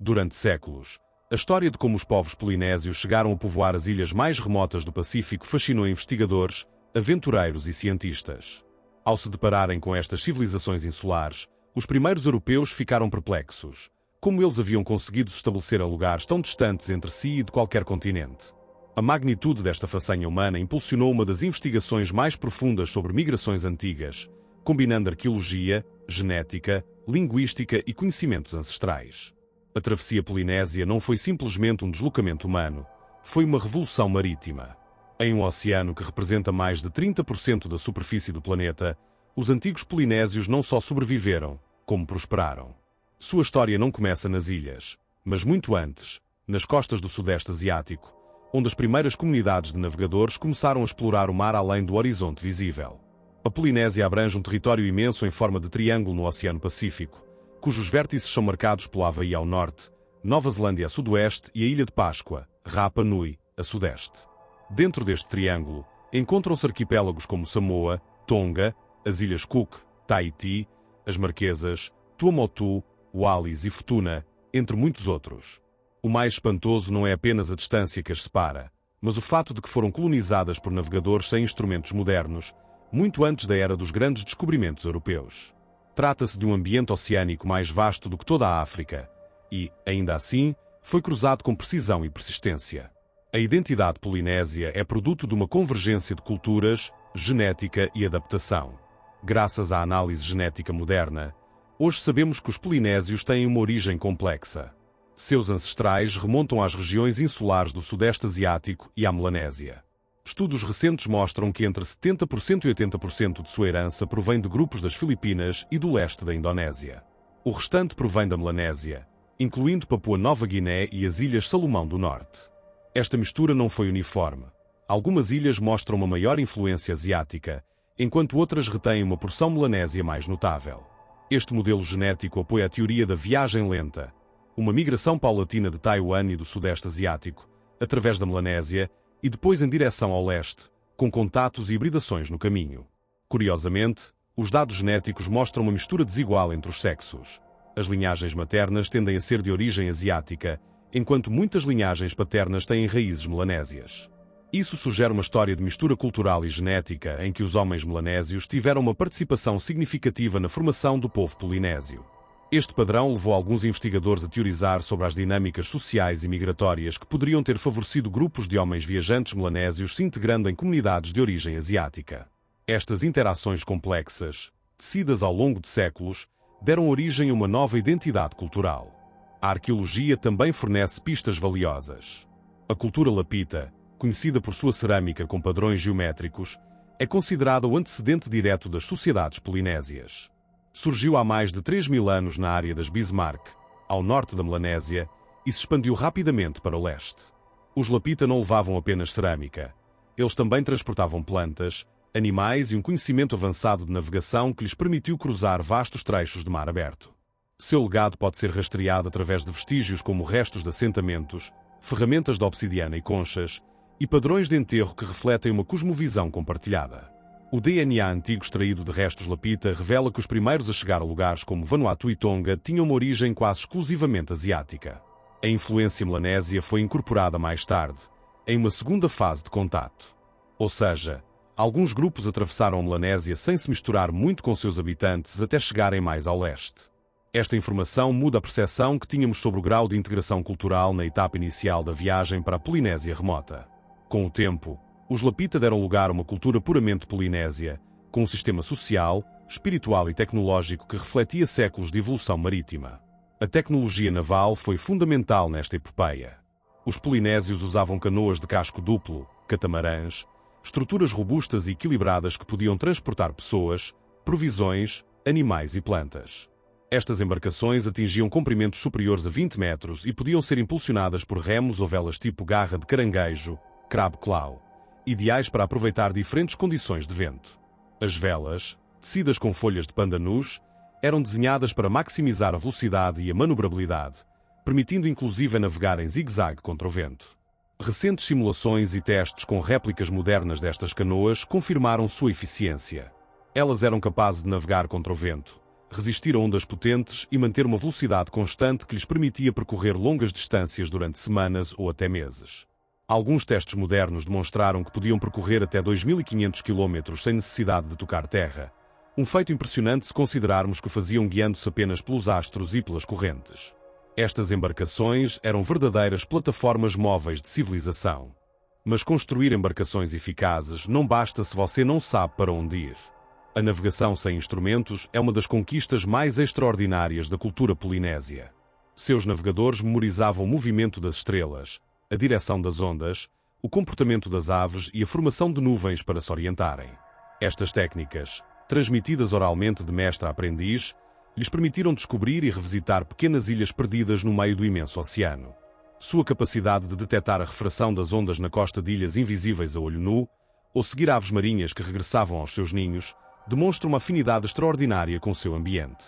Durante séculos, a história de como os povos polinésios chegaram a povoar as ilhas mais remotas do Pacífico fascinou investigadores, aventureiros e cientistas. Ao se depararem com estas civilizações insulares, os primeiros europeus ficaram perplexos. Como eles haviam conseguido se estabelecer a lugares tão distantes entre si e de qualquer continente? A magnitude desta façanha humana impulsionou uma das investigações mais profundas sobre migrações antigas, combinando arqueologia, genética, linguística e conhecimentos ancestrais. A travessia polinésia não foi simplesmente um deslocamento humano, foi uma revolução marítima. Em um oceano que representa mais de 30% da superfície do planeta, os antigos polinésios não só sobreviveram, como prosperaram. Sua história não começa nas ilhas, mas muito antes, nas costas do Sudeste Asiático, onde as primeiras comunidades de navegadores começaram a explorar o mar além do horizonte visível. A Polinésia abrange um território imenso em forma de triângulo no Oceano Pacífico, cujos vértices são marcados pelo Havaí ao norte, Nova Zelândia a sudoeste e a Ilha de Páscoa, Rapa Nui, a sudeste. Dentro deste triângulo, encontram-se arquipélagos como Samoa, Tonga, as Ilhas Cook, Tahiti, as Marquesas, Tuamotu, Wallis e Futuna, entre muitos outros. O mais espantoso não é apenas a distância que as separa, mas o fato de que foram colonizadas por navegadores sem instrumentos modernos, muito antes da era dos grandes descobrimentos europeus. Trata-se de um ambiente oceânico mais vasto do que toda a África e, ainda assim, foi cruzado com precisão e persistência. A identidade polinésia é produto de uma convergência de culturas, genética e adaptação. Graças à análise genética moderna, hoje sabemos que os polinésios têm uma origem complexa. Seus ancestrais remontam às regiões insulares do Sudeste Asiático e à Melanésia. Estudos recentes mostram que entre 70% e 80% de sua herança provém de grupos das Filipinas e do leste da Indonésia. O restante provém da Melanésia, incluindo Papua Nova Guiné e as Ilhas Salomão do Norte. Esta mistura não foi uniforme. Algumas ilhas mostram uma maior influência asiática, enquanto outras retêm uma porção melanésia mais notável. Este modelo genético apoia a teoria da viagem lenta, uma migração paulatina de Taiwan e do Sudeste Asiático, através da Melanésia, e depois em direção ao leste, com contatos e hibridações no caminho. Curiosamente, os dados genéticos mostram uma mistura desigual entre os sexos. As linhagens maternas tendem a ser de origem asiática, enquanto muitas linhagens paternas têm raízes melanésias. Isso sugere uma história de mistura cultural e genética em que os homens melanésios tiveram uma participação significativa na formação do povo polinésio. Este padrão levou alguns investigadores a teorizar sobre as dinâmicas sociais e migratórias que poderiam ter favorecido grupos de homens viajantes melanésios se integrando em comunidades de origem asiática. Estas interações complexas, tecidas ao longo de séculos, deram origem a uma nova identidade cultural. A arqueologia também fornece pistas valiosas. A cultura lapita, conhecida por sua cerâmica com padrões geométricos, é considerada o antecedente direto das sociedades polinésias. Surgiu há mais de 3.000 anos na área das Bismarck, ao norte da Melanésia, e se expandiu rapidamente para o leste. Os lapita não levavam apenas cerâmica. Eles também transportavam plantas, animais e um conhecimento avançado de navegação que lhes permitiu cruzar vastos trechos de mar aberto. Seu legado pode ser rastreado através de vestígios como restos de assentamentos, ferramentas de obsidiana e conchas, e padrões de enterro que refletem uma cosmovisão compartilhada. O DNA antigo extraído de restos lapita revela que os primeiros a chegar a lugares como Vanuatu e Tonga tinham uma origem quase exclusivamente asiática. A influência melanésia foi incorporada mais tarde, em uma segunda fase de contato. Ou seja, alguns grupos atravessaram a Melanésia sem se misturar muito com seus habitantes até chegarem mais ao leste. Esta informação muda a percepção que tínhamos sobre o grau de integração cultural na etapa inicial da viagem para a Polinésia remota. Com o tempo, os lapita deram lugar a uma cultura puramente polinésia, com um sistema social, espiritual e tecnológico que refletia séculos de evolução marítima. A tecnologia naval foi fundamental nesta epopeia. Os polinésios usavam canoas de casco duplo, catamarãs, estruturas robustas e equilibradas que podiam transportar pessoas, provisões, animais e plantas. Estas embarcações atingiam comprimentos superiores a 20 metros e podiam ser impulsionadas por remos ou velas tipo garra de caranguejo, crab claw, ideais para aproveitar diferentes condições de vento. As velas, tecidas com folhas de pandanus, eram desenhadas para maximizar a velocidade e a manobrabilidade, permitindo inclusive navegar em zigue-zague contra o vento. Recentes simulações e testes com réplicas modernas destas canoas confirmaram sua eficiência. Elas eram capazes de navegar contra o vento, resistir a ondas potentes e manter uma velocidade constante que lhes permitia percorrer longas distâncias durante semanas ou até meses. Alguns testes modernos demonstraram que podiam percorrer até 2.500 km sem necessidade de tocar terra, um feito impressionante se considerarmos que o faziam guiando-se apenas pelos astros e pelas correntes. Estas embarcações eram verdadeiras plataformas móveis de civilização. Mas construir embarcações eficazes não basta se você não sabe para onde ir. A navegação sem instrumentos é uma das conquistas mais extraordinárias da cultura polinésia. Seus navegadores memorizavam o movimento das estrelas, a direção das ondas, o comportamento das aves e a formação de nuvens para se orientarem. Estas técnicas, transmitidas oralmente de mestre a aprendiz, lhes permitiram descobrir e revisitar pequenas ilhas perdidas no meio do imenso oceano. Sua capacidade de detectar a refração das ondas na costa de ilhas invisíveis a olho nu, ou seguir aves marinhas que regressavam aos seus ninhos, demonstra uma afinidade extraordinária com o seu ambiente.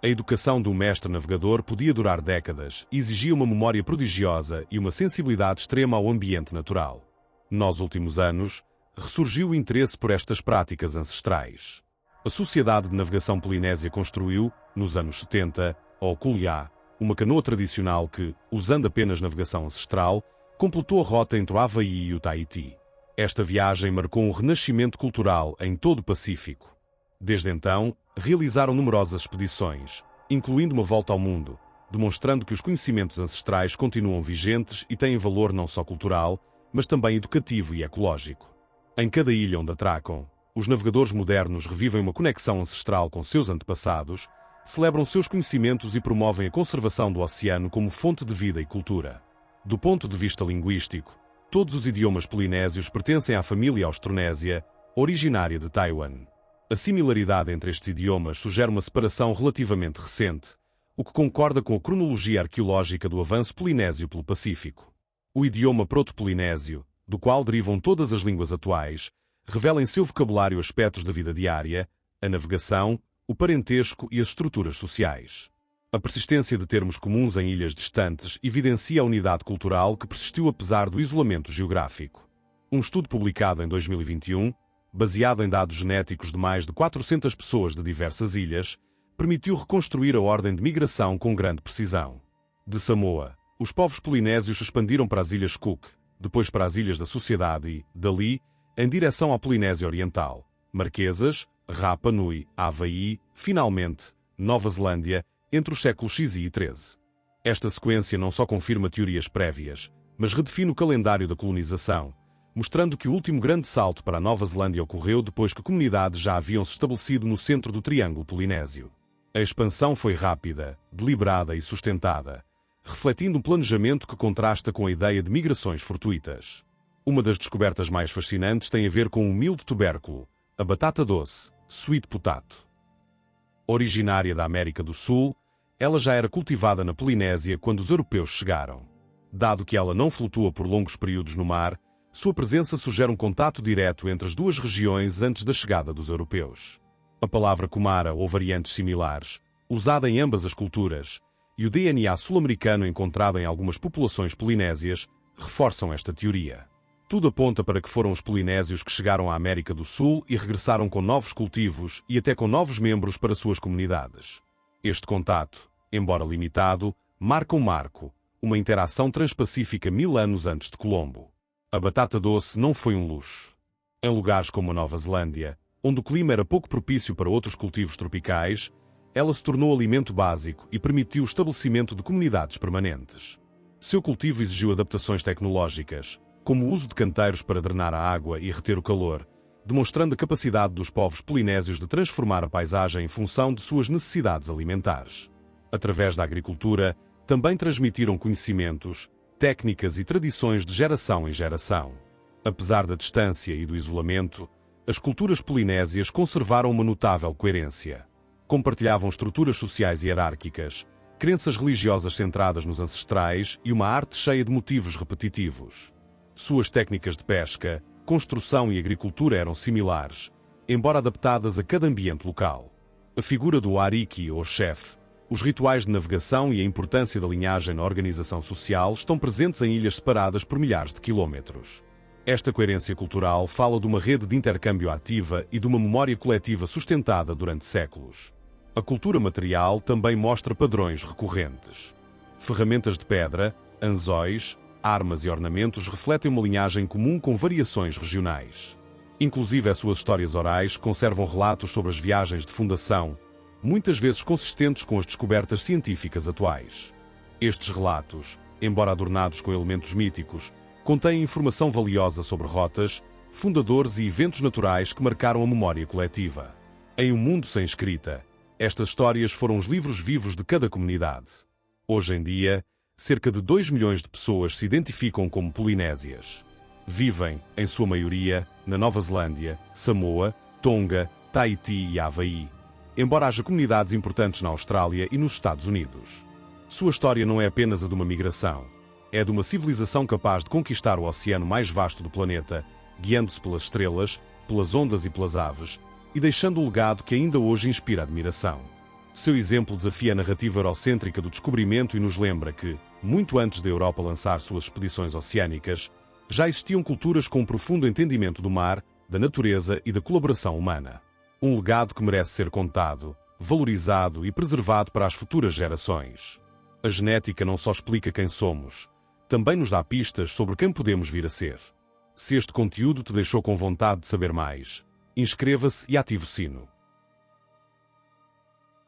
A educação do mestre navegador podia durar décadas e exigia uma memória prodigiosa e uma sensibilidade extrema ao ambiente natural. Nos últimos anos, ressurgiu o interesse por estas práticas ancestrais. A Sociedade de Navegação Polinésia construiu, nos anos 70, ao Kuliá, uma canoa tradicional que, usando apenas navegação ancestral, completou a rota entre o Havaí e o Tahiti. Esta viagem marcou um renascimento cultural em todo o Pacífico. Desde então, realizaram numerosas expedições, incluindo uma volta ao mundo, demonstrando que os conhecimentos ancestrais continuam vigentes e têm valor não só cultural, mas também educativo e ecológico. Em cada ilha onde atracam, os navegadores modernos revivem uma conexão ancestral com seus antepassados, celebram seus conhecimentos e promovem a conservação do oceano como fonte de vida e cultura. Do ponto de vista linguístico, todos os idiomas polinésios pertencem à família austronésia, originária de Taiwan. A similaridade entre estes idiomas sugere uma separação relativamente recente, o que concorda com a cronologia arqueológica do avanço polinésio pelo Pacífico. O idioma proto-polinésio, do qual derivam todas as línguas atuais, revela em seu vocabulário aspectos da vida diária, a navegação, o parentesco e as estruturas sociais. A persistência de termos comuns em ilhas distantes evidencia a unidade cultural que persistiu apesar do isolamento geográfico. Um estudo publicado em 2021, baseado em dados genéticos de mais de 400 pessoas de diversas ilhas, permitiu reconstruir a ordem de migração com grande precisão. De Samoa, os povos polinésios expandiram para as Ilhas Cook, depois para as Ilhas da Sociedade e, dali, em direção à Polinésia Oriental, Marquesas, Rapa Nui, Havaí, finalmente, Nova Zelândia, entre os séculos XI e XIII. Esta sequência não só confirma teorias prévias, mas redefine o calendário da colonização, mostrando que o último grande salto para a Nova Zelândia ocorreu depois que comunidades já haviam se estabelecido no centro do Triângulo Polinésio. A expansão foi rápida, deliberada e sustentada, refletindo um planejamento que contrasta com a ideia de migrações fortuitas. Uma das descobertas mais fascinantes tem a ver com um humilde tubérculo, a batata doce, sweet potato. Originária da América do Sul, ela já era cultivada na Polinésia quando os europeus chegaram. Dado que ela não flutua por longos períodos no mar, sua presença sugere um contato direto entre as duas regiões antes da chegada dos europeus. A palavra kumara ou variantes similares, usada em ambas as culturas, e o DNA sul-americano encontrado em algumas populações polinésias, reforçam esta teoria. Tudo aponta para que foram os polinésios que chegaram à América do Sul e regressaram com novos cultivos e até com novos membros para suas comunidades. Este contato, embora limitado, marca um marco, uma interação transpacífica 1000 anos antes de Colombo. A batata doce não foi um luxo. Em lugares como a Nova Zelândia, onde o clima era pouco propício para outros cultivos tropicais, ela se tornou alimento básico e permitiu o estabelecimento de comunidades permanentes. Seu cultivo exigiu adaptações tecnológicas, como o uso de canteiros para drenar a água e reter o calor, demonstrando a capacidade dos povos polinésios de transformar a paisagem em função de suas necessidades alimentares. Através da agricultura, também transmitiram conhecimentos, técnicas e tradições de geração em geração. Apesar da distância e do isolamento, as culturas polinésias conservaram uma notável coerência. Compartilhavam estruturas sociais hierárquicas, crenças religiosas centradas nos ancestrais e uma arte cheia de motivos repetitivos. Suas técnicas de pesca, construção e agricultura eram similares, embora adaptadas a cada ambiente local. A figura do ariki, ou chefe, os rituais de navegação e a importância da linhagem na organização social estão presentes em ilhas separadas por milhares de quilômetros. Esta coerência cultural fala de uma rede de intercâmbio ativa e de uma memória coletiva sustentada durante séculos. A cultura material também mostra padrões recorrentes. Ferramentas de pedra, anzóis, armas e ornamentos refletem uma linhagem comum com variações regionais. Inclusive, as suas histórias orais conservam relatos sobre as viagens de fundação, muitas vezes consistentes com as descobertas científicas atuais. Estes relatos, embora adornados com elementos míticos, contêm informação valiosa sobre rotas, fundadores e eventos naturais que marcaram a memória coletiva. Em um mundo sem escrita, estas histórias foram os livros vivos de cada comunidade. Hoje em dia, cerca de 2 milhões de pessoas se identificam como polinésias. Vivem, em sua maioria, na Nova Zelândia, Samoa, Tonga, Tahiti e Havaí, embora haja comunidades importantes na Austrália e nos Estados Unidos. Sua história não é apenas a de uma migração. É de uma civilização capaz de conquistar o oceano mais vasto do planeta, guiando-se pelas estrelas, pelas ondas e pelas aves, e deixando um legado que ainda hoje inspira admiração. Seu exemplo desafia a narrativa eurocêntrica do descobrimento e nos lembra que, muito antes da Europa lançar suas expedições oceânicas, já existiam culturas com um profundo entendimento do mar, da natureza e da colaboração humana. Um legado que merece ser contado, valorizado e preservado para as futuras gerações. A genética não só explica quem somos, também nos dá pistas sobre quem podemos vir a ser. Se este conteúdo te deixou com vontade de saber mais, inscreva-se e ative o sino.